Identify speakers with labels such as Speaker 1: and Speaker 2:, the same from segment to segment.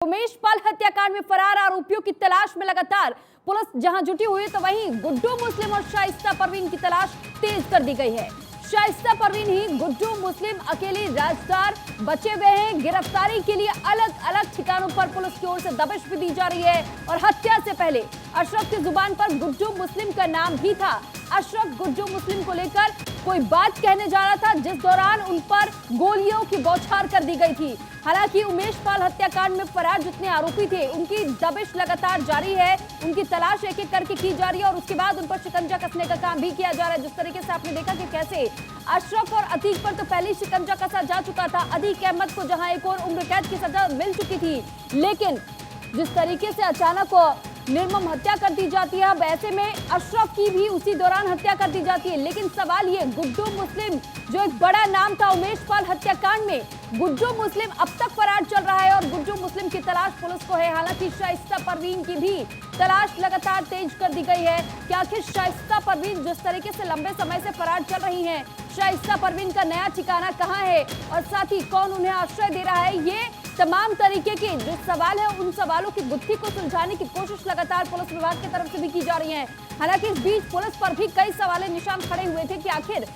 Speaker 1: उमेश पाल हत्याकांड में फरार आरोपियों की तलाश में लगातार पुलिस जहां जुटी हुई है, तो वहीं गुड्डू मुस्लिम और शाइस्ता परवीन की तलाश तेज कर दी गई है। शाइस्ता परवीन ही गुड्डू मुस्लिम अकेले राजदार बचे हुए हैं। गिरफ्तारी के लिए अलग अलग ठिकानों पर पुलिस की ओर से दबिश भी दी जा रही है और हत्या से पहले अशरफ की जुबान पर गुड्डू मुस्लिम का नाम भी था। अशरफ गुड्डू मुस्लिम को लेकर कोई बात कहने जा रहा था, जिस दौरान उन पर गोलियों की बौछार कर दी गई थी। हालांकि उमेश पाल हत्याकांड में फरार जितने आरोपी थे, उनकी दबिश लगातार जारी है, उनकी तलाश एक एक करके की जा रही है और उसके बाद उन पर शिकंजा कसने का काम भी किया जा रहा है। जिस तरीके से आपने देखा कि कैसे अशरफ और अतीक पर तो पहले शिकंजा कसा जा चुका था, अतीक अहमद को जहां एक और उम्र कैद की सजा मिल चुकी थी, लेकिन जिस तरीके से अचानक निर्मम हत्या कर दी जाती है, अब ऐसे में अशरफ की भी उसी दौरान हत्या कर दी जाती है। लेकिन सवाल ये, गुड्डू मुस्लिम जो एक बड़ा नाम था उमेश पाल हत्याकांड में, गुड्डू मुस्लिम अब तक फरार चल रहा है और गुड्डू मुस्लिम की तलाश पुलिस को है। हालांकि शाइस्ता परवीन की भी तलाश लगातार तेज कर दी गई है कि आखिर शाइस्ता परवीन जिस तरीके से लंबे समय से फरार चल रही हैं, शाइस्ता परवीन का नया ठिकाना कहां है और साथ ही कौन उन्हें आश्रय दे रहा है, ये तमाम तरीके के जो सवाल है, उन सवालों की गुत्थी को सुलझाने की कोशिश लगातार पुलिस विभाग की तरफ से भी की जा रही है। हालांकि इस बीच पुलिस पर भी कई सवाल निशान खड़े हुए थे कि आखिर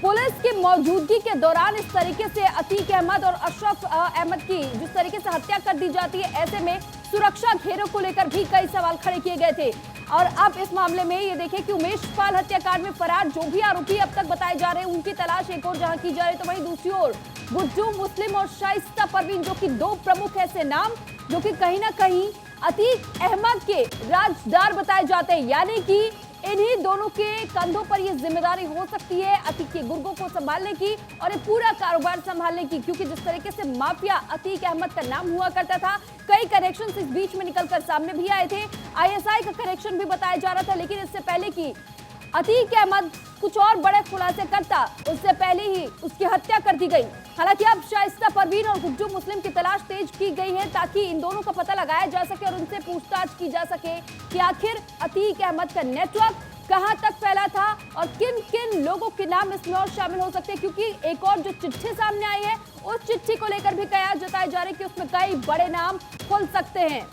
Speaker 1: पुलिस की मौजूदगी के दौरान इस तरीके से अतीक अहमद और अशरफ अहमद की जिस तरीके से हत्या कर दी जाती है, ऐसे में सुरक्षा घेरों को लेकर भी कई सवाल खड़े किए गए थे। और अब इस मामले में ये देखें कि उमेश पाल हत्याकांड में फरार जो भी आरोपी अब तक बताए जा रहे हैं, उनकी तलाश एक और जहां की जा रही है, तो वहीं दूसरी ओर गुड्डू मुस्लिम और शाइस्ता परवीन जो कि दो प्रमुख ऐसे नाम जो कि कहीं ना कहीं अतीक अहमद के राजदार बताए जाते हैं, यानी कि इन्हीं दोनों के कंधों पर यह जिम्मेदारी हो सकती है अतीक के गुर्गों को संभालने की और ये पूरा कारोबार संभालने की, क्योंकि जिस तरीके से माफिया अतीक अहमद का नाम हुआ करता था, कई कनेक्शन इस बीच में निकलकर सामने भी आए थे। आईएसआई का कनेक्शन भी बताया जा रहा था, लेकिन इससे पहले की अतीक अहमद कुछ और बड़े खुलासे करता, उससे पहले ही उसकी हत्या कर दी गई। हालांकि अब शाइस्ता परवीन और गुड्डू मुस्लिम की तलाश तेज की गई है ताकि इन दोनों का पता लगाया जा सके और उनसे पूछताछ की जा सके कि आखिर अतीक अहमद का नेटवर्क कहां तक फैला था और किन किन लोगों के नाम इसमें और शामिल हो सकते हैं, क्योंकि एक और जो चिट्ठी सामने आई है, उस चिट्ठी को लेकर भी कयास जताए जा रहे हैं कि उसमें कई बड़े नाम खुल सकते हैं।